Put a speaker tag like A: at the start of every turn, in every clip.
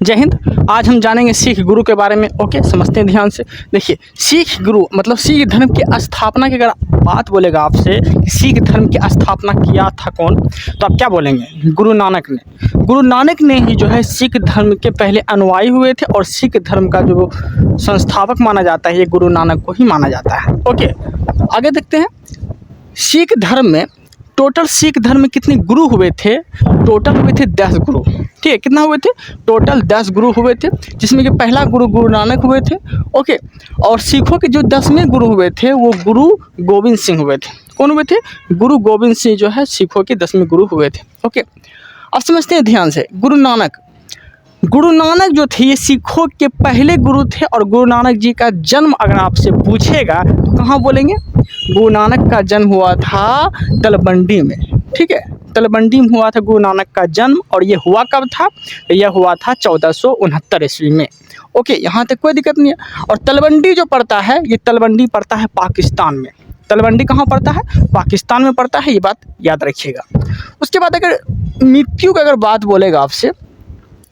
A: जय हिंद। आज हम जानेंगे सिख गुरु के बारे में। ओके, समझते हैं ध्यान से। देखिए, सिख गुरु मतलब सिख धर्म की स्थापना की अगर बात बोलेगा आपसे कि सिख धर्म की स्थापना किया था कौन, तो आप क्या बोलेंगे? गुरु नानक ने। गुरु नानक ने ही जो है सिख धर्म के पहले अनुयायी हुए थे और सिख धर्म का जो संस्थापक माना जाता है ये गुरु नानक को ही माना जाता है। ओके, आगे देखते हैं। सिख धर्म में टोटल सिख धर्म में कितने गुरु हुए थे? टोटल हुए थे 10 गुरु। ठीक है, कितना हुए थे? टोटल 10 गुरु हुए थे, जिसमें कि पहला गुरु गुरु नानक हुए थे। ओके, और सिखों के जो 10वें गुरु हुए थे वो गुरु गोविंद सिंह हुए थे। कौन हुए थे? गुरु गोविंद सिंह जो है सिखों के 10वें गुरु हुए थे। ओके, अब समझते हैं ध्यान से। गुरु नानक जो थे ये सिखों के पहले गुरु थे। और गुरु नानक जी का जन्म अगर आपसे पूछेगा तो कहाँ बोलेंगे? गुरु नानक का जन्म हुआ था तलवंडी में। ठीक है, तलवंडी में हुआ था गुरु नानक का जन्म। और ये हुआ कब था? यह हुआ था 1469 ईस्वी में। ओके, यहाँ तक कोई दिक्कत नहीं है। और तलवंडी जो पड़ता है ये तलवंडी पड़ता है पाकिस्तान में। तलवंडी कहाँ पड़ता है? पाकिस्तान में पड़ता है, ये बात याद रखिएगा। उसके बाद अगर मृत्यु की अगर बात बोलेगा आपसे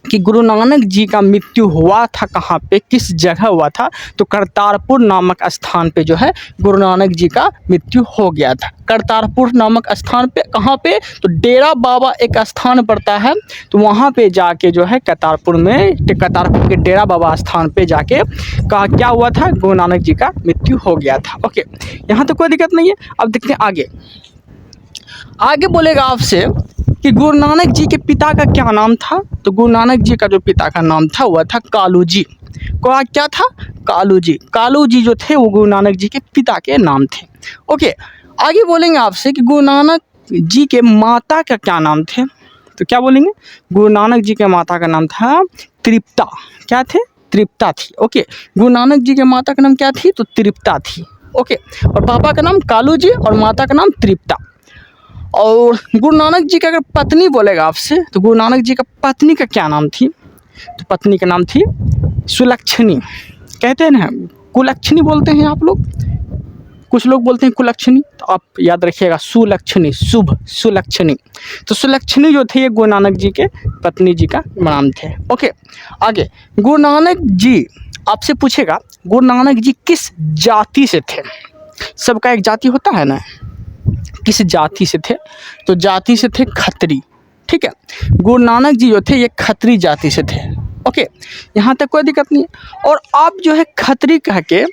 A: कि गुरु नानक जी का मृत्यु हुआ था कहाँ पे, किस जगह हुआ था, तो करतारपुर नामक स्थान पे जो है गुरु नानक जी का मृत्यु हो गया था। करतारपुर नामक स्थान पे, कहाँ पे? तो डेरा बाबा एक स्थान पड़ता है, तो वहाँ पे जाके जो है करतारपुर के डेरा बाबा स्थान पे जाके कहा क्या हुआ था? गुरु नानक जी का मृत्यु हो गया था। ओके, यहाँ तो कोई दिक्कत नहीं है। अब देखते हैं आगे बोलेगा आपसे कि गुरु नानक जी के पिता का क्या नाम था? तो गुरु नानक जी का जो पिता का नाम था वह था कालू जी। क्या था? कालू जी। कालू जी जो थे वो गुरु नानक जी के पिता के नाम थे। ओके, आगे बोलेंगे आपसे कि गुरु नानक जी के माता का क्या नाम थे? तो क्या बोलेंगे? गुरु नानक जी के माता का नाम था तृप्ता। क्या थे? तृप्ता थी। ओके, गुरु नानक जी के माता का नाम क्या थी? तो तृप्ता थी। ओके, और पापा का नाम कालू जी और माता का नाम तृप्ता। और गुरु नानक जी का अगर पत्नी बोलेगा आपसे तो गुरु नानक जी का पत्नी का क्या नाम थी? तो पत्नी का नाम थी सुलक्षणी। कहते हैं ना, कुलक्षणी बोलते हैं आप लोग, कुछ लोग बोलते हैं कुलक्षणी, तो आप याद रखिएगा सुलक्षणी, शुभ सुलक्षणी। तो सुलक्षणी जो थे ये गुरु नानक जी के पत्नी जी का नाम थे। ओके, आगे गुरु नानक जी आपसे पूछेगा गुरु नानक जी किस जाति से थे? सबका एक जाति होता है ना, किस जाति से थे? तो जाति से थे खत्री। ठीक है, गुरु नानक जी जो थे ये खत्री जाति से थे। ओके, यहाँ तक कोई दिक्कत नहीं है। और आप जो है खत्री कह के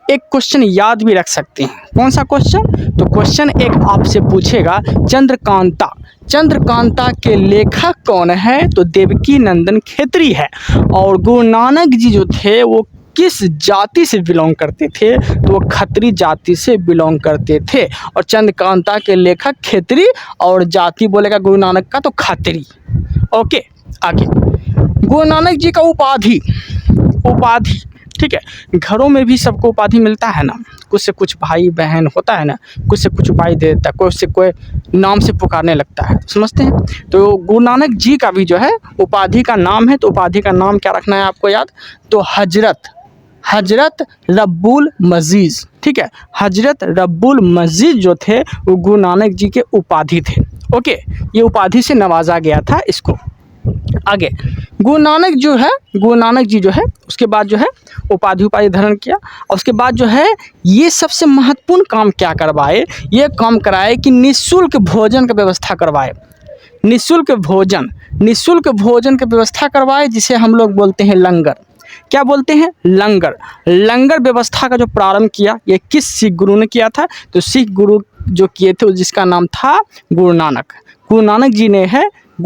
A: एक क्वेश्चन याद भी रख सकते हैं। कौन सा क्वेश्चन? तो क्वेश्चन एक आपसे पूछेगा चंद्रकांता के लेखक कौन है? तो देवकी नंदन खत्री है। और गुरु नानक जी जो थे वो किस जाति से बिलोंग करते थे? तो वो खत्री जाति से बिलोंग करते थे। और चंद्रकांता के लेखक खत्री और जाति बोलेगा गुरु नानक का तो खत्री। ओके, आगे गुरु नानक जी का उपाधि। ठीक है, घरों में भी सबको उपाधि मिलता है ना, कुछ से कुछ भाई बहन होता है ना, कुछ से कुछ उपाधि दे देता है, कुछ से कोई नाम से पुकारने लगता है, समझते हैं। तो गुरु नानक जी का भी जो है उपाधि का नाम है, तो उपाधि का नाम क्या रखना है आपको याद? तो हजरत रब्बुल मजीज। ठीक है, हजरत रब्बुल मजीज जो थे वो गुरु नानक जी के उपाधि थे। ओके, ये उपाधि से नवाजा गया था इसको। आगे गुरु नानक जी जो है उसके बाद जो है उपाधि धारण किया। और उसके बाद जो है ये सबसे महत्वपूर्ण काम क्या करवाए? ये काम कराए कि निःशुल्क भोजन का व्यवस्था करवाए। निःशुल्क भोजन का व्यवस्था करवाए, जिसे हम लोग बोलते हैं लंगर। क्या बोलते हैं? लंगर व्यवस्था का जो प्रारंभ किया ये किस सिख गुरु ने किया था? तो सिख गुरु जो किए थे जिसका नाम था गुरु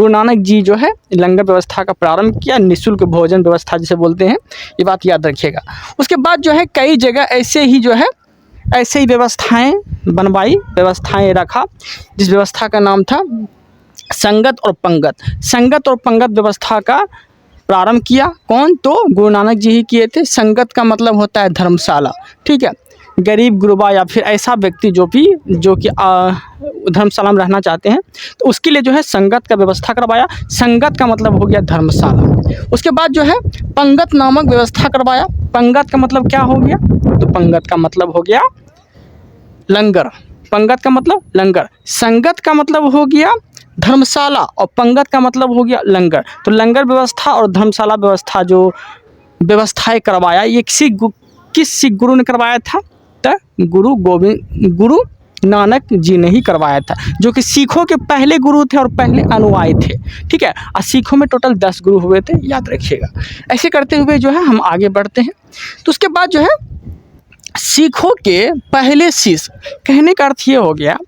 A: नानक जी जो है लंगर व्यवस्था का प्रारंभ किया, निःशुल्क भोजन व्यवस्था जिसे बोलते हैं, ये बात याद रखिएगा। उसके बाद जो है कई जगह ऐसे ही व्यवस्थाएं बनवाई, व्यवस्थाएं रखा, जिस व्यवस्था का नाम था संगत और पंगत व्यवस्था का प्रारंभ किया। कौन? तो गुरु नानक जी ही किए थे। संगत का मतलब होता है धर्मशाला। ठीक है, गरीब गुरबा या फिर ऐसा व्यक्ति जो कि धर्मशाला में रहना चाहते हैं तो उसके लिए जो है संगत का व्यवस्था करवाया। संगत का मतलब हो गया धर्मशाला। उसके बाद जो है पंगत नामक व्यवस्था करवाया। पंगत का मतलब क्या हो गया? तो पंगत का मतलब हो गया लंगर। पंगत का मतलब लंगर। संगत का मतलब हो गया धर्मशाला और पंगत का मतलब हो गया लंगर। तो लंगर व्यवस्था और धर्मशाला व्यवस्था जो व्यवस्थाएं करवाया, ये किस सिख गुरु ने करवाया था? तो गुरु नानक जी ने ही करवाया था, जो कि सिखों के पहले गुरु थे और पहले अनुयायी थे। ठीक है, और सिखों में टोटल 10 गुरु हुए थे, याद रखिएगा। ऐसे करते हुए जो है हम आगे बढ़ते हैं। तो उसके बाद जो है सिखों के पहले शिष्य, कहने का अर्थ ये हो गया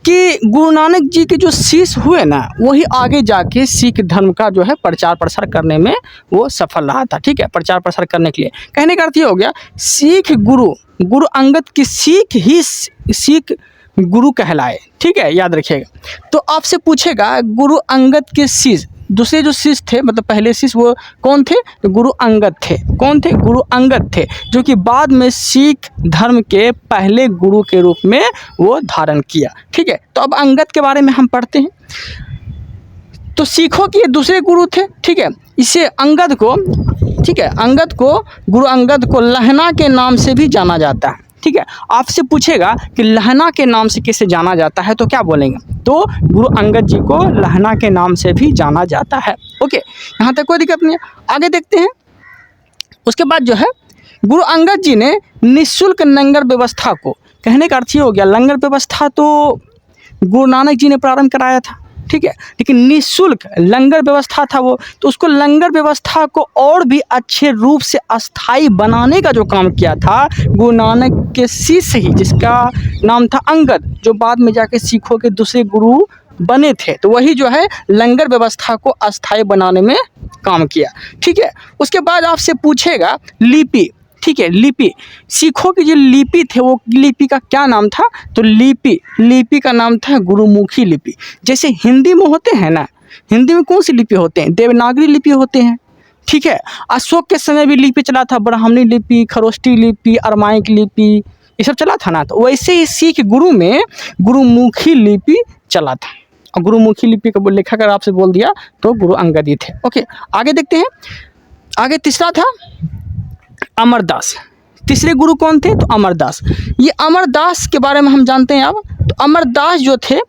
A: कि गुरु नानक जी के जो शिष्य हुए ना, वही आगे जाके सिख धर्म का जो है प्रचार प्रसार करने में वो सफल रहा था। ठीक है, प्रचार प्रसार करने के लिए, कहने का अर्थ ये हो गया सिख गुरु अंगद की सीख ही सिख गुरु कहलाए। ठीक है, याद रखिएगा। तो आपसे पूछेगा गुरु अंगद के शिष्य, दूसरे जो शिष्य थे, मतलब पहले शिष्य वो कौन थे? तो गुरु अंगद थे। कौन थे? गुरु अंगद थे, जो कि बाद में सिख धर्म के पहले गुरु के रूप में वो धारण किया। ठीक है, तो अब अंगद के बारे में हम पढ़ते हैं। तो सिखों के दूसरे गुरु थे। ठीक है, इसे अंगद को, ठीक है, अंगद को, गुरु अंगद को लहना के नाम से भी जाना जाता है। ठीक है, आपसे पूछेगा कि लहना के नाम से किसे जाना जाता है, तो क्या बोलेंगे? तो गुरु अंगद जी को लहना के नाम से भी जाना जाता है। ओके, यहाँ तक कोई दिक्कत नहीं है। आगे देखते हैं। उसके बाद जो है गुरु अंगद जी ने निःशुल्क लंगर व्यवस्था को, कहने का अर्थ ये हो गया लंगर व्यवस्था तो गुरु नानक जी ने प्रारंभ कराया था। ठीक है, लेकिन निःशुल्क लंगर व्यवस्था था वो, तो उसको लंगर व्यवस्था को और भी अच्छे रूप से अस्थाई बनाने का जो काम किया था गुरु नानक के शिष्य ही, जिसका नाम था अंगद, जो बाद में जाके सिखों के दूसरे गुरु बने थे। तो वही जो है लंगर व्यवस्था को अस्थाई बनाने में काम किया। ठीक है, उसके बाद आपसे पूछेगा लिपि। ठीक है, लिपि, सिखों की जो लिपि थे वो लिपि का क्या नाम था? तो लिपि का नाम था गुरुमुखी लिपि। जैसे हिंदी में होते हैं ना, हिंदी में कौन सी लिपि होते हैं? देवनागरी लिपि होते हैं। ठीक है, अशोक के समय भी लिपि चला था, ब्राह्मणी लिपि, खरोष्टी लिपि, अरमाइक लिपि, ये सब चला था ना। तो वैसे ही सिख गुरु में गुरुमुखी लिपि चला था, और गुरुमुखी लिपि का लेखक अगर आपसे बोल दिया तो गुरु अंगद ही थे। ओके, आगे देखते हैं। आगे तीसरा था अमरदास। तीसरे गुरु कौन थे? तो अमरदास। ये अमरदास के बारे में हम जानते हैं अब। तो अमरदास जो थे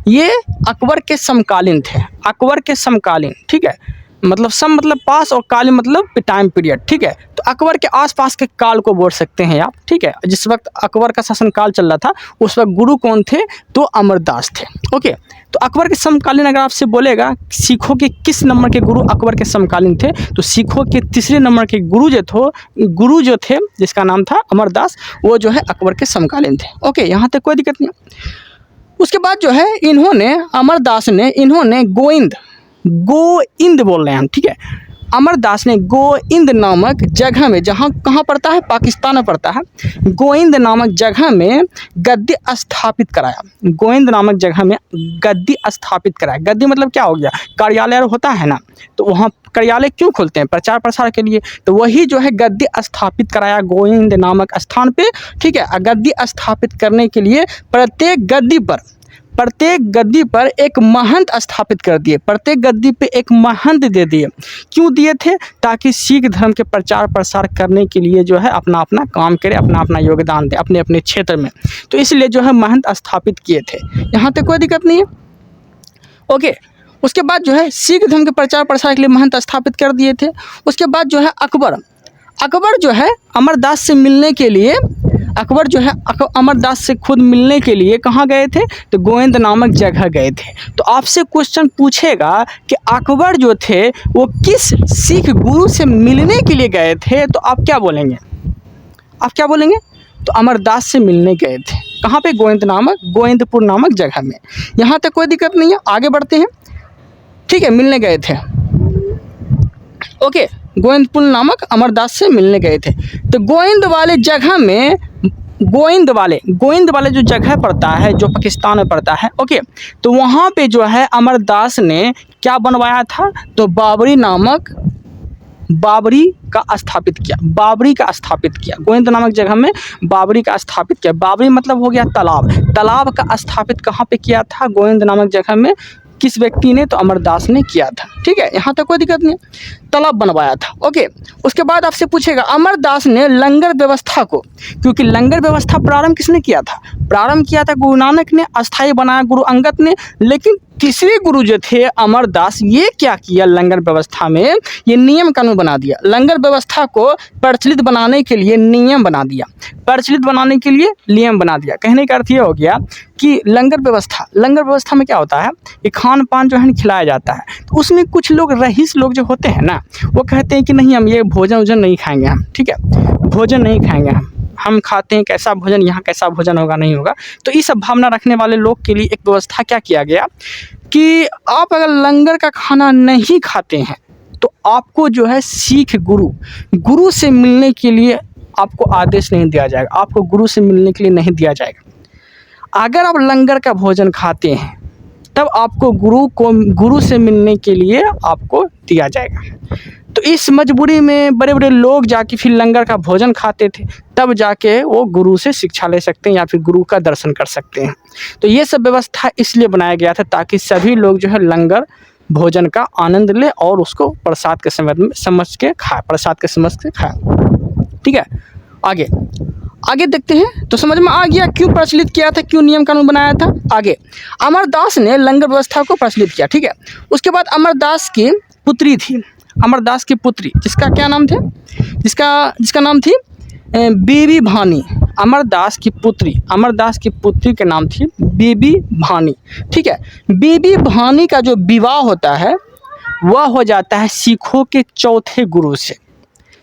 A: ये अकबर के समकालीन थे, अकबर के समकालीन। ठीक है, मतलब सम मतलब पास और कालीन मतलब टाइम पीरियड। ठीक है, तो अकबर के आसपास के काल को बोल सकते हैं आप। ठीक है, जिस वक्त अकबर का शासनकाल चल रहा था उस वक्त गुरु कौन थे? तो अमरदास थे। ओके, तो अकबर के समकालीन अगर आपसे बोलेगा सिखों के किस नंबर के गुरु अकबर के समकालीन थे, तो सिखों के तीसरे नंबर के गुरु जो थे जिसका नाम था अमरदास, वो जो है अकबर के समकालीन थे। ओके, यहाँ तक कोई दिक्कत नहीं। उसके बाद जो है इन्होंने, अमरदास ने, इन्होंने गोइंद बोल रहे हैं हम। ठीक है, अमरदास ने गोइंद नामक जगह में, जहाँ कहाँ पड़ता है? पाकिस्तान में पड़ता है। गोइंद नामक जगह में गद्दी स्थापित कराया। गोइंद नामक जगह में गद्दी स्थापित कराया। गद्दी मतलब क्या हो गया? कार्यालय होता है ना, तो वहाँ कार्यालय क्यों खोलते हैं? प्रचार प्रसार के लिए। तो वही जो है गद्दी स्थापित कराया गोइंद नामक स्थान पे। ठीक है, गद्दी स्थापित करने के लिए प्रत्येक गद्दी पर एक महंत स्थापित कर दिए, प्रत्येक गद्दी पे एक महंत दे दिए। क्यों दिए थे? ताकि सिख धर्म के प्रचार प्रसार करने के लिए जो है अपना अपना काम करे, अपना अपना योगदान दे अपने अपने क्षेत्र में। तो इसलिए जो है महंत स्थापित किए थे। यहाँ तक कोई दिक्कत नहीं है। ओके, उसके बाद जो है सिख धर्म के प्रचार प्रसार के लिए महंत स्थापित कर दिए थे। उसके बाद जो है अकबर जो है अमरदास से मिलने के लिए, अकबर जो है अमरदास से खुद मिलने के लिए कहाँ गए थे? तो गोविंद नामक जगह गए थे। तो आपसे क्वेश्चन पूछेगा कि अकबर जो थे वो किस सिख गुरु से मिलने के लिए गए थे, तो आप क्या बोलेंगे? तो अमरदास से मिलने गए थे। कहाँ पे? गोविंदपुर नामक जगह में। यहाँ तक कोई दिक्कत नहीं है, आगे बढ़ते हैं। ठीक है, मिलने गए थे। ओके, गोविंदपुर नामक अमरदास से मिलने गए थे। तो गोविंद वाले जो जगह पड़ता है, जो पाकिस्तान में पड़ता है। ओके, तो वहाँ पे जो है अमरदास ने क्या बनवाया था? तो बाबरी का स्थापित किया। गोविंद नामक जगह में बाबरी का स्थापित किया। बाबरी मतलब हो गया तालाब का स्थापित कहाँ पे किया था? गोविंद नामक जगह में। किस व्यक्ति ने? तो अमरदास ने किया था। ठीक है, यहाँ तक कोई दिक्कत नहीं, तालाब बनवाया था। ओके, उसके बाद आपसे पूछेगा अमरदास ने लंगर व्यवस्था को, क्योंकि लंगर व्यवस्था प्रारंभ किसने किया था? प्रारंभ किया था गुरु नानक ने, अस्थाई बनाया गुरु अंगद ने, लेकिन तीसरे गुरु जो थे अमरदास, ये क्या किया लंगर व्यवस्था में, ये नियम कानून बना दिया। लंगर व्यवस्था को प्रचलित बनाने के लिए नियम बना दिया, प्रचलित बनाने के लिए नियम बना दिया। कहने का अर्थ ये हो गया कि लंगर व्यवस्था में क्या होता है, ये खान पान जो है खिलाया जाता है। तो उसमें कुछ लोग रईस लोग जो होते हैं ना, वो कहते हैं कि नहीं हम ये भोजन नहीं खाएंगे हम, ठीक है, भोजन नहीं खाएंगे हम खाते हैं कैसा भोजन, यहाँ कैसा भोजन होगा नहीं होगा। तो ये सब भावना रखने वाले लोग के लिए एक व्यवस्था क्या किया गया कि आप अगर लंगर का खाना नहीं खाते हैं तो आपको जो है सिख गुरु से मिलने के लिए आपको आदेश नहीं दिया जाएगा, आपको गुरु से मिलने के लिए नहीं दिया जाएगा। अगर आप लंगर का भोजन खाते हैं तब आपको गुरु से मिलने के लिए आपको दिया जाएगा। तो इस मजबूरी में बड़े बड़े लोग जाके फिर लंगर का भोजन खाते थे, तब जाके वो गुरु से शिक्षा ले सकते हैं या फिर गुरु का दर्शन कर सकते हैं। तो ये सब व्यवस्था इसलिए बनाया गया था ताकि सभी लोग जो है लंगर भोजन का आनंद ले और उसको प्रसाद के समझ के खाए। ठीक है, आगे देखते हैं। तो समझ में आ गया क्यों प्रचलित किया था, क्यों नियम कानून बनाया था। आगे अमरदास ने लंगर व्यवस्था को प्रचलित किया, ठीक है। उसके बाद अमरदास की पुत्री थी, अमरदास की पुत्री, जिसका क्या नाम थे, जिसका नाम थी बीबी भानी। अमरदास की पुत्री के नाम थी बीबी भानी, ठीक है। बीबी भानी का जो विवाह होता है वह हो जाता है सिखों के चौथे गुरु से,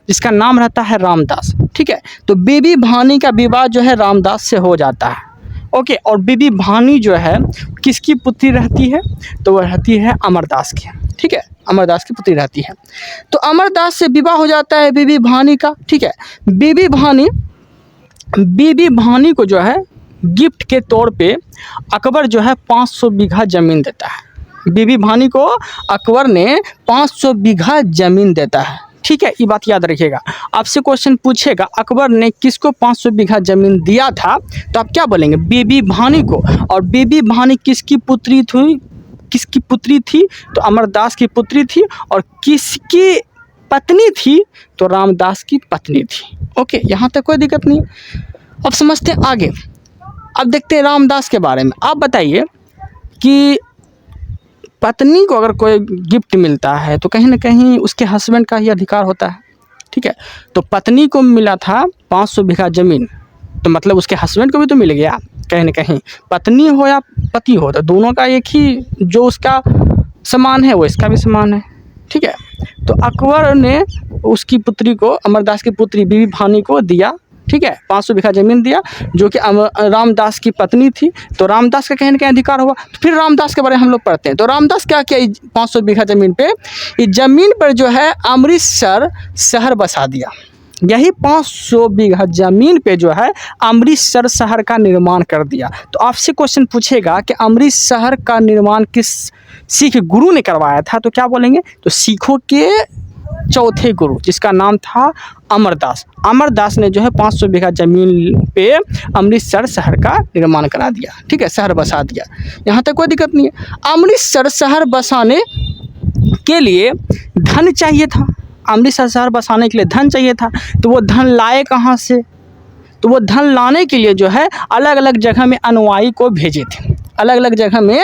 A: जिसका नाम रहता है रामदास, ठीक है। तो बीबी भानी का विवाह जो है रामदास से हो जाता है, ओके। और बीबी भानी जो है किसकी पुत्री रहती है, तो वह रहती है अमरदास की, ठीक है, अमरदास की पुत्री रहती है। तो अमरदास से विवाह हो जाता है बीबी भानी का, ठीक है। बीबी भानी को जो है गिफ्ट के तौर पे अकबर जो है 500 बीघा ज़मीन देता है। बीबी भानी को अकबर ने 500 बीघा ज़मीन देता है, ठीक है। ये बात याद रखिएगा। आपसे क्वेश्चन पूछेगा अकबर ने किसको 500 बीघा ज़मीन दिया था, तो आप क्या बोलेंगे, बीबी भानी को। और बीबी भानी किसकी पुत्री थी, तो अमरदास की पुत्री थी। और किसकी पत्नी थी, तो रामदास की पत्नी थी, ओके। यहाँ तक कोई दिक्कत नहीं। अब समझते हैं आगे। अब देखते हैं रामदास के बारे में। आप बताइए कि पत्नी को अगर कोई गिफ्ट मिलता है तो कहीं ना कहीं उसके हस्बैंड का ही अधिकार होता है, ठीक है। तो पत्नी को मिला था 500 बीघा ज़मीन, तो मतलब उसके हस्बैंड को भी तो मिल गया कहीं ना कहीं। पत्नी हो या पति हो, तो दोनों का एक ही जो उसका समान है वो इसका भी समान है, ठीक है। तो अकबर ने उसकी पुत्री को, अमरदास की पुत्री बीबी भानी को दिया, ठीक है, 500 बीघा ज़मीन दिया, जो कि रामदास की पत्नी थी। तो रामदास का कहीं ना कहीं अधिकार हुआ। तो फिर रामदास के बारे में हम लोग पढ़ते हैं। तो रामदास क्या किया, 500 बीघा ज़मीन पे, इस ज़मीन पर जो है अमृतसर शहर बसा दिया। यही 500 बीघा ज़मीन पे जो है अमृतसर शहर का निर्माण कर दिया। तो आपसे क्वेश्चन पूछेगा कि अमृतसर का निर्माण किस सिख गुरु ने करवाया था, तो क्या बोलेंगे, तो सिखों के चौथे गुरु, जिसका नाम था अमरदास। अमरदास ने जो है 500 बीघा ज़मीन पे अमृतसर शहर का निर्माण करा दिया, ठीक है, शहर बसा दिया। यहाँ तक कोई दिक्कत नहीं है। अमृतसर शहर बसाने के लिए धन चाहिए था, अमृतसर शहर बसाने के लिए धन चाहिए था। तो वो धन लाए कहाँ से, तो वो धन लाने के लिए जो है अलग अलग जगह में अनुयायी को भेजे थे, अलग अलग जगह में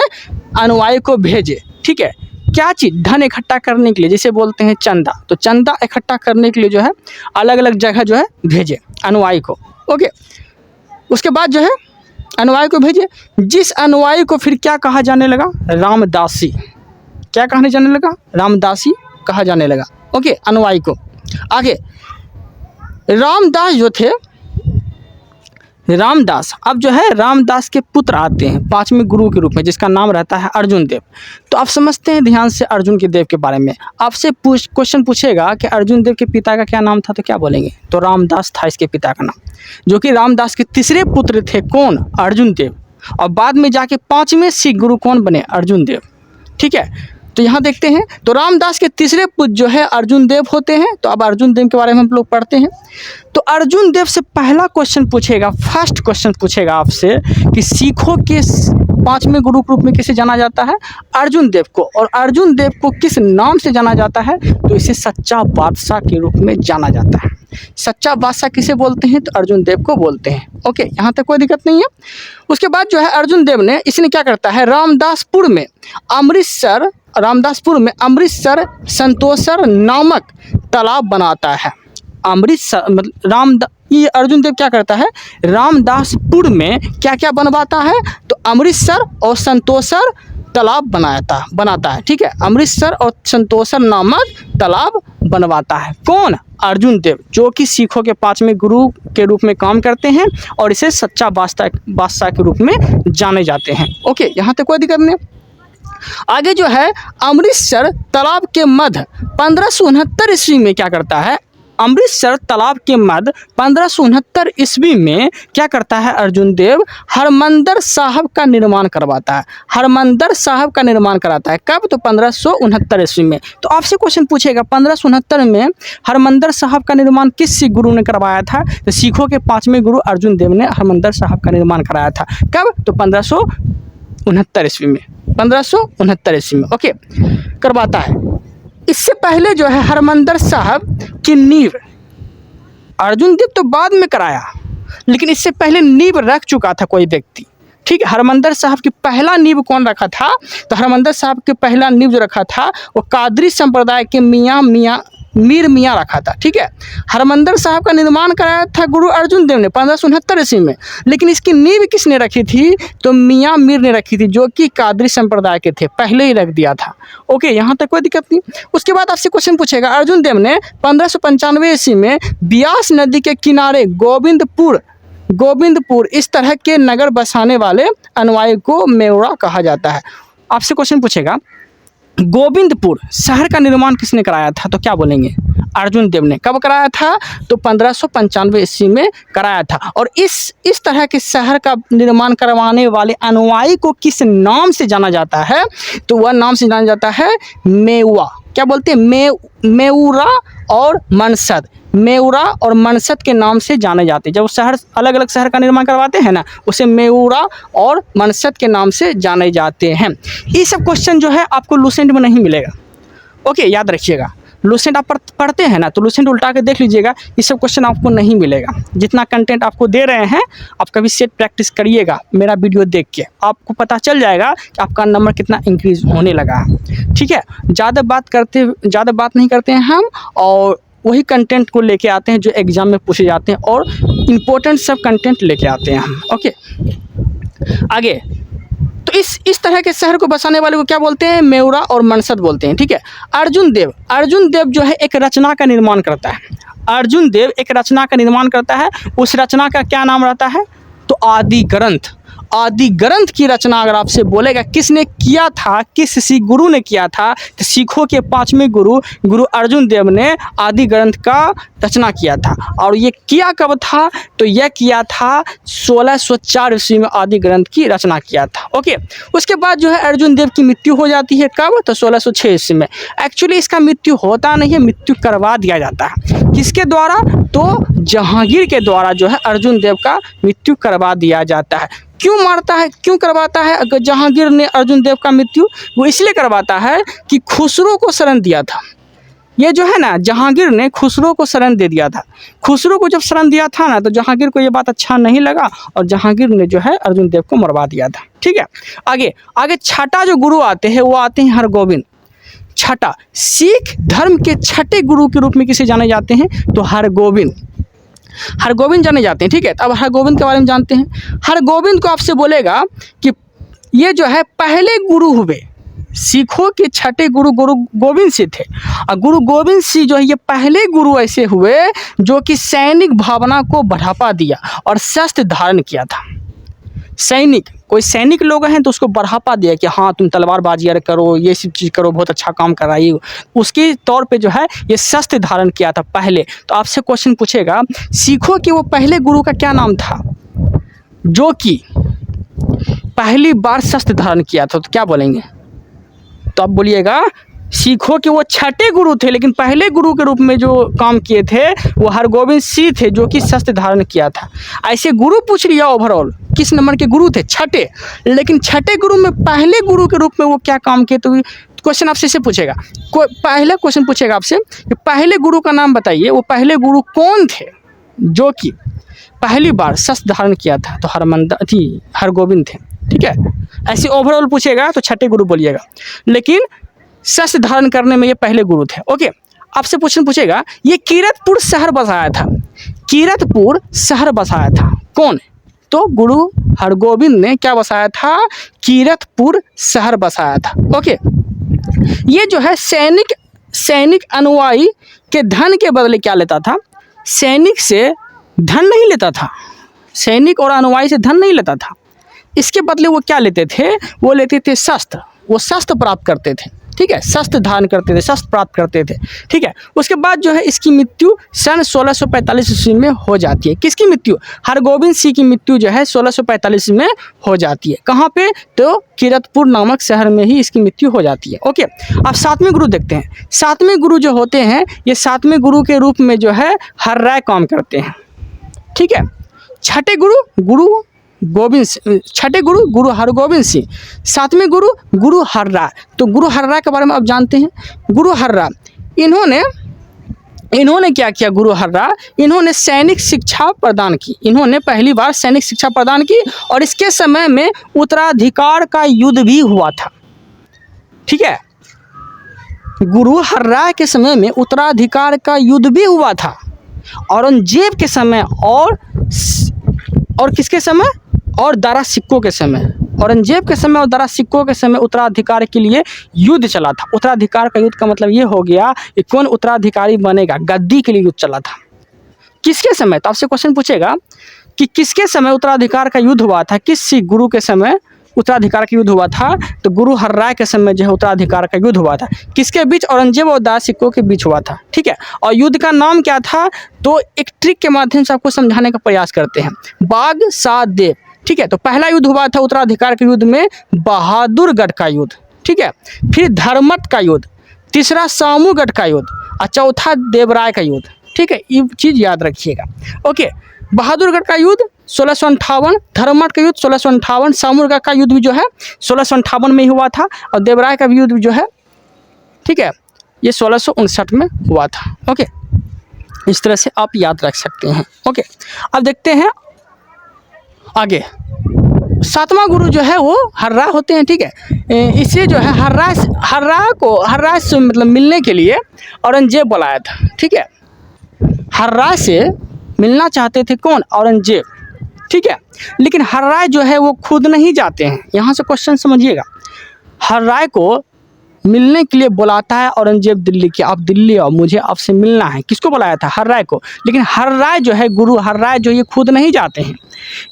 A: अनुयायी को भेजे, ठीक है। क्या चीज़, धन इकट्ठा करने के लिए, जिसे बोलते हैं चंदा। तो चंदा इकट्ठा करने के लिए जो है अलग अलग जगह जो है भेजे अनुयायी को, ओके। उसके बाद जो है अनुयायी को भेजे, जिस अनुयायी को फिर क्या कहा जाने लगा, रामदासी। क्या कहने जाने लगा, रामदासी कहा जाने लगा, ओके, अनुयायी को। आगे रामदास जो थे, रामदास अब जो है रामदास के पुत्र आते हैं 5वें गुरु के रूप में, जिसका नाम रहता है अर्जुन देव। तो आप समझते हैं ध्यान से अर्जुन के देव के बारे में। आपसे क्वेश्चन पूछेगा कि अर्जुन देव के पिता का क्या नाम था, तो क्या बोलेंगे, तो रामदास था इसके पिता का नाम, जो कि रामदास के तीसरे पुत्र थे, कौन, अर्जुन देव। और बाद में जाके 5वें सिख गुरु कौन बने, अर्जुन देव, ठीक है। तो यहाँ देखते हैं, तो रामदास के तीसरे पुत्र जो है अर्जुन देव होते हैं। तो अब अर्जुन देव के बारे में हम लोग पढ़ते हैं। तो अर्जुन देव से पहला क्वेश्चन पूछेगा, फर्स्ट क्वेश्चन पूछेगा आपसे कि सिखों के 5वें गुरु के रूप में किसे जाना जाता है, अर्जुन देव को। और अर्जुन देव को किस नाम से जाना जाता है, तो इसे सच्चा बादशाह के रूप में जाना जाता है, सच्चा बादशाह किसे बोलते हैं? तो अर्जुन देव को बोलते हैं। ओके, यहाँ तक कोई दिक्कत नहीं है। उसके बाद जो है अर्जुन देव ने इसने क्या करता है, रामदासपुर में अमृतसर संतोषर नामक तालाब बनाता है। अमृतसर मतलब ये अर्जुन देव क्या करता है, रामदासपुर में क्या क्या बनवाता है, तो अमृतसर और संतोषर तालाब बनाता है। ठीक है, अमृतसर और संतोषर नामक तालाब बनवाता है। कौन? अर्जुन देव, जो कि सिखों के 5वें गुरु के रूप में काम करते हैं और इसे सच्चा बादशाह के रूप में जाने जाते हैं। ओके, यहाँ तक कोई दिक्कत नहीं। आगे जो है अमृतसर तालाब के मध्य 1569 ईस्वी में क्या करता है, अमृतसर तालाब के मध्य 1569 ईस्वी में क्या करता है अर्जुन देव, हरमंदर साहब का निर्माण करवाता है। हरमंदर साहब का निर्माण कराता है कब? तो 1569 ईस्वी में। तो आपसे क्वेश्चन पूछेगा 1569 में हरमंदर साहब का निर्माण किस सिख गुरु ने करवाया था? तो सिखों के 5वें गुरु अर्जुन देव ने हरमंदर साहब का निर्माण कराया था। कब? तो 1569 ईस्वी में। 1569 ईस्वी में ओके करवाता है। इससे पहले जो है हरमंदर साहब की नींव अर्जुन देव तो बाद में कराया, लेकिन इससे पहले नींव रख चुका था कोई व्यक्ति। ठीक है, हरमंदर साहब की पहला नींव कौन रखा था? तो हरमंदर साहब के पहला नींव जो रखा था वो कादरी संप्रदाय के मीर मियाँ रखा था। ठीक है, हरमंदर साहब का निर्माण कराया था गुरु अर्जुन देव ने 1569 ईस्वी में, लेकिन इसकी नींव किसने रखी थी? तो मियाँ मीर ने रखी थी, जो कि कादरी संप्रदाय के थे, पहले ही रख दिया था। ओके, यहाँ तक कोई दिक्कत नहीं। उसके बाद आपसे क्वेश्चन पूछेगा, अर्जुन देव ने 1595 ईस्वी में ब्यास नदी के किनारे गोविंदपुर इस तरह के नगर बसाने वाले अनुयायी को मेवरा कहा जाता है। आपसे क्वेश्चन पूछेगा गोविंदपुर शहर का निर्माण किसने कराया था? तो क्या बोलेंगे? अर्जुन देव ने। कब कराया था? तो 1595 ईस्वी में कराया था। और इस तरह के शहर का निर्माण करवाने वाले अनुयायी को किस नाम से जाना जाता है? तो वह नाम से जाना जाता है मेवा। क्या बोलते हैं? मेउरा और मनसद। मेउरा और मनसद के नाम से जाने जाते हैं। जब शहर अलग अलग शहर का निर्माण करवाते हैं ना, उसे मेउरा और मनसद के नाम से जाने जाते हैं। ये सब क्वेश्चन जो है आपको लूसेंट में नहीं मिलेगा। ओके, याद रखिएगा। लूसेंट आप पढ़ते हैं ना, तो लूसेंट उल्टा के देख लीजिएगा, ये सब क्वेश्चन आपको नहीं मिलेगा। जितना कंटेंट आपको दे रहे हैं आप कभी सेट प्रैक्टिस करिएगा, मेरा वीडियो देख के आपको पता चल जाएगा कि आपका नंबर कितना इंक्रीज होने लगा है। ठीक है, ज़्यादा बात नहीं करते हैं हम, और वही कंटेंट को लेके आते हैं जो एग्ज़ाम में पूछे जाते हैं, और इम्पोर्टेंट सब कंटेंट लेके आते हैं हम। ओके, आगे तो इस तरह के शहर को बसाने वाले को क्या बोलते हैं? मेउरा और मनसद बोलते हैं। ठीक है, अर्जुन देव जो है एक रचना का निर्माण करता है। अर्जुन देव एक रचना का निर्माण करता है। उस रचना का क्या नाम रहता है? तो आदि ग्रंथ की रचना अगर आपसे बोलेगा किसने किया था, किस सिख गुरु ने किया था, तो सिखों के 5वें गुरु अर्जुन देव ने आदि ग्रंथ का रचना किया था। और ये किया कब था? तो यह किया था 1604 ईस्वी में आदि ग्रंथ की रचना किया था। ओके, उसके बाद जो है अर्जुन देव की मृत्यु हो जाती है। कब? तो 1606 ईस्वी में। एक्चुअली इसका मृत्यु होता नहीं है, मृत्यु करवा दिया जाता है। किसके द्वारा? तो जहांगीर के द्वारा जो है अर्जुन देव का मृत्यु करवा दिया जाता है। क्यों मारता है, क्यों करवाता है अगर जहांगीर ने अर्जुन देव का मृत्यु? वो इसलिए करवाता है कि खुसरो को शरण दिया था। ये जो है ना, जहांगीर ने खुसरो को शरण दे दिया था। खुसरो को जब शरण दिया था ना, तो जहांगीर को ये बात अच्छा नहीं लगा और जहांगीर ने जो है अर्जुन देव को मरवा दिया था। ठीक है, आगे छठा जो गुरु आते हैं वो आते हैं हरगोविंद। छठा, सिख धर्म के छठे गुरु के रूप में किसे जाने जाते हैं? तो हरगोविंद जाने जाते हैं। ठीक है, तो अब हरगोविंद के बारे में जानते हैं। हरगोविंद को आपसे बोलेगा कि ये जो है पहले गुरु हुए, सिखों के छठे गुरु गोविंद सिंह थे। और गुरु गोविंद सिंह जो है ये पहले गुरु ऐसे हुए जो कि सैनिक भावना को बढ़ावा दिया और शस्त्र धारण किया था। कोई सैनिक लोग हैं तो उसको बढ़ावा दिया कि हाँ तुम तलवारबाजी करो, ये सब चीज़ करो, बहुत अच्छा काम कर रही हो, उसके तौर पे जो है ये शस्त्र धारण किया था पहले। तो आपसे क्वेश्चन पूछेगा सिखों के वो पहले गुरु का क्या नाम था जो कि पहली बार शस्त्र धारण किया था? तो क्या बोलेंगे? तो आप बोलिएगा सिखों के वो छठे गुरु थे, लेकिन पहले गुरु के रूप में जो काम किए थे वो हरगोविंद सिंह थे, जो कि शस्त्र धारण किया था। ऐसे गुरु पूछ लिया ओवरऑल किस नंबर के गुरु थे, छठे, लेकिन छठे गुरु में पहले गुरु के रूप में वो क्या काम किए, तो क्वेश्चन आपसे से पूछेगा, पहला क्वेश्चन पूछेगा आपसे कि पहले गुरु का नाम बताइए, वो पहले गुरु कौन थे जो कि पहली बार शस्त्र धारण किया था, तो हरगोविंद थे। ठीक है, ऐसे ओवरऑल पूछेगा तो छठे गुरु बोलिएगा, लेकिन शस्त्र धारण करने में ये पहले गुरु थे। ओके, आपसे क्वेश्चन पूछेगा ये कीरतपुर शहर बसाया था, कीरतपुर शहर बसाया था कौन, तो गुरु हरगोविंद ने क्या बसाया था, कीरतपुर शहर बसाया था। ओके, ये जो है सैनिक अनुयायी के धन के बदले क्या लेता था, सैनिक से धन नहीं लेता था, सैनिक और अनुयायी से धन नहीं लेता था, इसके बदले वो क्या लेते थे, वो लेते थे शस्त्र, वो शस्त्र प्राप्त करते थे। ठीक है, शस्त्र धारण करते थे, शस्त्र प्राप्त करते थे। ठीक है, उसके बाद जो है इसकी मृत्यु सन 1645 ईस्वी में हो जाती है। किसकी मृत्यु, हरगोविंद सिंह की मृत्यु जो है 1645 में हो जाती है। कहाँ पे, तो कीरतपुर नामक शहर में ही इसकी मृत्यु हो जाती है। ओके, अब सातवें गुरु देखते हैं। सातवें गुरु जो होते हैं, ये सातवें गुरु के रूप में जो है हर्राय काम करते हैं। ठीक है, छठे गुरु गोविंद, छठे गुरु हरगोविंद सिंह, सातवें गुरु हर्राय। तो गुरु हर्राय के बारे में आप जानते हैं। गुरु हर्राय इन्होंने क्या किया, गुरु हर्राय इन्होंने सैनिक शिक्षा प्रदान की, इन्होंने पहली बार सैनिक शिक्षा प्रदान की, और इसके समय में उत्तराधिकार का युद्ध भी हुआ था। ठीक है, गुरु हर्राय के समय में उत्तराधिकार का युद्ध भी हुआ था, औरंगजेब के समय और किसके समय, और दारा सिक्कों के समय, औरंगजेब के समय और दारा सिक्कों के समय उत्तराधिकार के लिए युद्ध चला था। उत्तराधिकार का युद्ध का मतलब ये हो गया कि कौन उत्तराधिकारी बनेगा, गद्दी के लिए युद्ध चला था। किसके समय, तो आपसे क्वेश्चन पूछेगा कि किसके समय उत्तराधिकार का युद्ध हुआ था, किस गुरु के समय उत्तराधिकार का युद्ध हुआ था, तो गुरु हर्राय के समय जो है उत्तराधिकार का युद्ध हुआ था। किसके बीच, औरंगजेब और दारा सिक्कों के बीच हुआ था। ठीक है, और युद्ध का नाम क्या था, तो एक ट्रिक के माध्यम से आपको समझाने का प्रयास करते हैं, बाग सात देव। ठीक है, तो पहला युद्ध हुआ था उत्तराधिकार के युद्ध में बहादुरगढ़ का युद्ध। ठीक है, फिर धर्मत का युद्ध, तीसरा सामूगढ़ का युद्ध, और चौथा देवराय का युद्ध। ठीक है, ये चीज़ याद रखिएगा। ओके, बहादुरगढ़ का युद्ध 1658, धर्मत का युद्ध 1658, सामूगढ़ का युद्ध भी जो है 1658 में ही हुआ था, और देवराय का युद्ध जो है, ठीक है, ये 1659 में हुआ था। ओके, इस तरह से आप याद रख सकते हैं। ओके, अब देखते हैं आगे। सातवां गुरु जो है वो हर्राय होते हैं। ठीक है, इसे जो है हर्राय से मतलब मिलने के लिए औरंगजेब बुलाया था। ठीक है, हर्राय से मिलना चाहते थे कौन, औरंगजेब। ठीक है, लेकिन हर्राय जो है वो खुद नहीं जाते हैं। यहाँ से क्वेश्चन समझिएगा, हर्राय को मिलने के लिए बुलाता है औरंगजेब दिल्ली की, आप दिल्ली आओ, मुझे आपसे मिलना है। किसको बुलाया था, हर्राय को। लेकिन हर्राय जो है, गुरु हर्राय जो, ये खुद नहीं जाते हैं,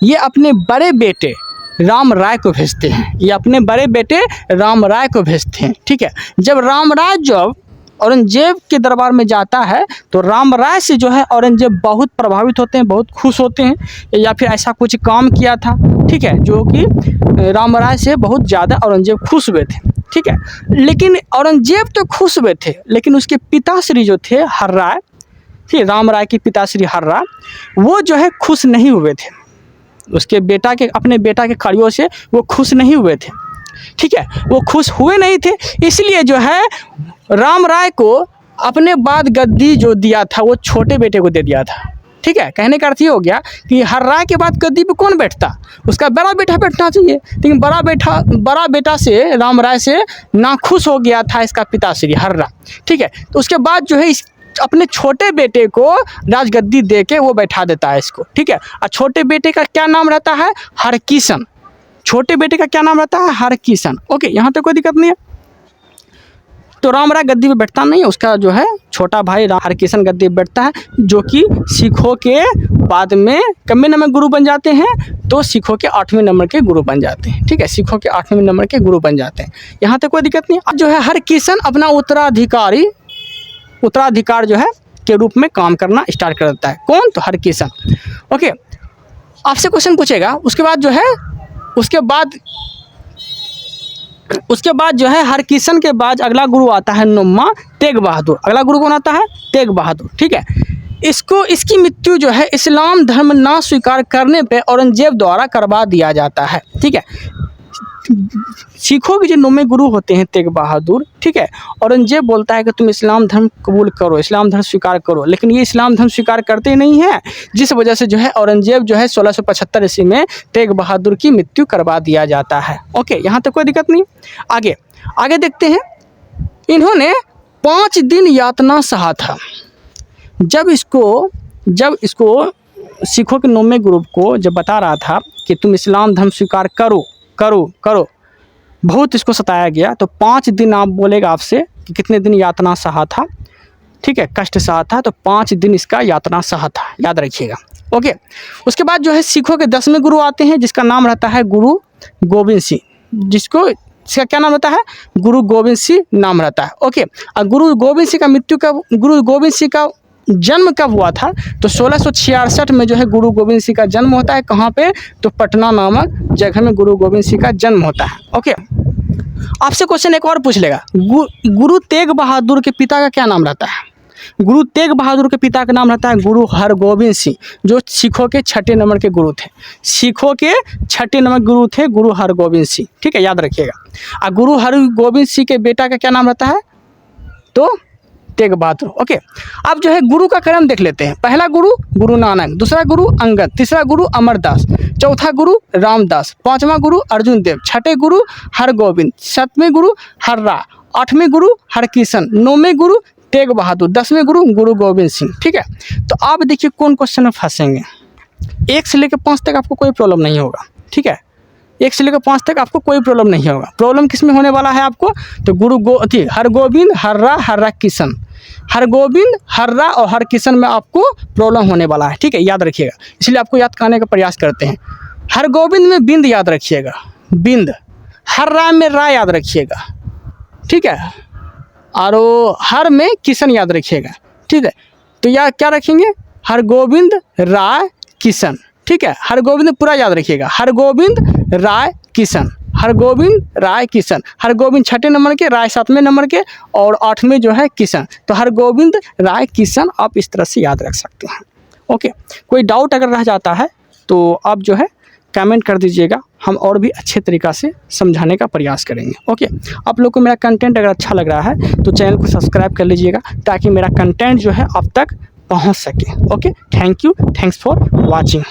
A: ये अपने बड़े बेटे राम राय को भेजते हैं, ये अपने बड़े बेटे राम राय को भेजते हैं। ठीक है, जब राम राय जब औरंगजेब के दरबार में जाता है तो राम राय से जो है औरंगजेब बहुत प्रभावित होते हैं, बहुत खुश होते हैं, या फिर ऐसा कुछ काम किया था। ठीक है, जो कि राम राय से बहुत ज़्यादा औरंगजेब खुश हुए थे। ठीक है, लेकिन औरंगजेब तो खुश हुए थे, लेकिन उसके पिताश्री जो थे हर्राय, ठीक, राम राय के पिताश्री हर्राय, वो जो है खुश नहीं हुए थे, उसके बेटा के, अपने बेटा के कार्यों से वो खुश नहीं हुए थे। ठीक है, वो खुश हुए नहीं थे, इसलिए जो है राम राय को अपने बाद गद्दी जो दिया था वो छोटे बेटे को दे दिया था। ठीक है, कहने का अर्थ ये हो गया कि हर्राय के बाद गद्दी पे कौन बैठता, उसका बड़ा बेटा बैठना चाहिए, लेकिन बड़ा बेटा से राम राय से नाखुश हो गया था इसका पिताश्री हर्राय। ठीक है, तो उसके बाद जो है अपने छोटे बेटे को राजगद्दी दे के वो बैठा देता है इसको। ठीक है, और छोटे बेटे का क्या नाम रहता है, हरकिशन। छोटे बेटे का क्या नाम रहता है, हरकिशन। ओके, यहाँ तक कोई दिक्कत नहीं है। तो राम राय गद्दी पे बैठता नहीं है, उसका जो है छोटा भाई हरकिशन गद्दी पे बैठता है, जो कि सिखों के बाद में कम्मे नंबर गुरु बन जाते हैं, तो सिखों के 8वें नंबर के गुरु बन जाते हैं। ठीक है, सिखों के 8वें नंबर के गुरु बन जाते हैं, यहाँ तक कोई दिक्कत नहीं। अब जो है हरकिशन अपना उत्तराधिकार जो है के रूप में काम करना स्टार्ट कर देता है। कौन, तो हरकिशन। ओके, आपसे क्वेश्चन पूछेगा, उसके बाद जो है, उसके बाद उसके बाद जो है हरकिशन के बाद अगला गुरु आता है नुम्मा तेग बहादुर। अगला गुरु कौन आता है? तेग बहादुर। ठीक है, इसकी मृत्यु जो है इस्लाम धर्म ना स्वीकार करने पे औरंगजेब द्वारा करवा दिया जाता है। ठीक है, सिखों के जो 9वें गुरु होते हैं तेग बहादुर, ठीक है, औरंगजेब बोलता है कि तुम इस्लाम धर्म कबूल करो, इस्लाम धर्म स्वीकार करो, लेकिन ये इस्लाम धर्म स्वीकार करते नहीं हैं, जिस वजह से जो है औरंगजेब जो है 1675 ईस्वी में तेग बहादुर की मृत्यु करवा दिया जाता है। ओके, यहाँ तक कोई दिक्कत नहीं। आगे देखते हैं। इन्होंने 5 दिन यातना सहा था। जब इसको सिखों के 9वें ग्रुप को जब बता रहा था कि तुम इस्लाम धर्म स्वीकार करो, बहुत इसको सताया गया, तो 5 दिन आप बोलेगा आपसे कि कितने दिन यातना सहा था। ठीक है, कष्ट सहा था, तो 5 दिन इसका यातना सहा था, याद रखिएगा। ओके, उसके बाद जो है सिखों के 10वें गुरु आते हैं, जिसका नाम रहता है गुरु गोविंद सिंह। इसका क्या नाम रहता है? गुरु गोविंद सिंह नाम रहता है। ओके, और गुरु गोविंद सिंह का जन्म कब हुआ था? तो 1666 में जो है गुरु गोविंद सिंह का जन्म होता है। कहाँ पे? तो पटना नामक जगह में गुरु गोविंद सिंह का जन्म होता है। ओके, आपसे क्वेश्चन एक और पूछ लेगा, गुरु तेग बहादुर के पिता का क्या नाम रहता है? गुरु तेग बहादुर के पिता का नाम रहता है गुरु हरगोविंद सिंह, जो सिखों के 6ठे नंबर के गुरु थे। सिखों के 6ठे नंबर गुरु थे गुरु हरगोविंद सिंह। ठीक है, याद रखिएगा। और गुरु हरगोविंद सिंह के बेटा का क्या नाम रहता है? तो तेग बहादुर। ओके, अब जो है गुरु का क्रम देख लेते हैं। पहला गुरु गुरु नानक, दूसरा गुरु अंगद, तीसरा गुरु अमरदास, चौथा गुरु रामदास, 5वां गुरु अर्जुन देव, 6ठे गुरु हरगोविंद, 7वें गुरु हर्रा, 8वें गुरु हरकिशन, 9वें गुरु तेग बहादुर, 10वें गुरु गुरु गोविंद सिंह। ठीक है, तो आप देखिए कौन क्वेश्चन में फंसेंगे। 1 से लेकर 5 तक आपको कोई प्रॉब्लम नहीं होगा। ठीक है, 1 से लेकर 5 तक आपको कोई प्रॉब्लम नहीं होगा। प्रॉब्लम किस में होने वाला है आपको? तो हरगोविंद, हर्रा किशन, हरगोविंद, हर्रा और हरकिशन में आपको प्रॉब्लम होने वाला है। ठीक है, याद रखिएगा, इसलिए आपको याद करने का प्रयास करते हैं। हरगोविंद में बिंद याद रखिएगा, बिंद। हर्रा में रा याद रखिएगा। ठीक है, और हर में किशन याद रखिएगा। ठीक है, तो याद क्या रखेंगे? हरगोविंद राय किशन। ठीक है, हरगोविंद पूरा याद रखिएगा, हरगोविंद राय किशन, हरगोविंद राय किशन। हरगोविंद 6ठे नंबर के, राय 7वें नंबर के, और 8वें जो है किशन। तो हरगोविंद राय किशन आप इस तरह से याद रख सकते हैं। ओके, कोई डाउट अगर रह जाता है तो आप जो है कमेंट कर दीजिएगा, हम और भी अच्छे तरीक़ा से समझाने का प्रयास करेंगे। ओके, आप लोग को मेरा कंटेंट अगर अच्छा लग रहा है तो चैनल को सब्सक्राइब कर लीजिएगा, ताकि मेरा कंटेंट जो है आप तक पहुंच सके। Okay, thank you, thanks for watching.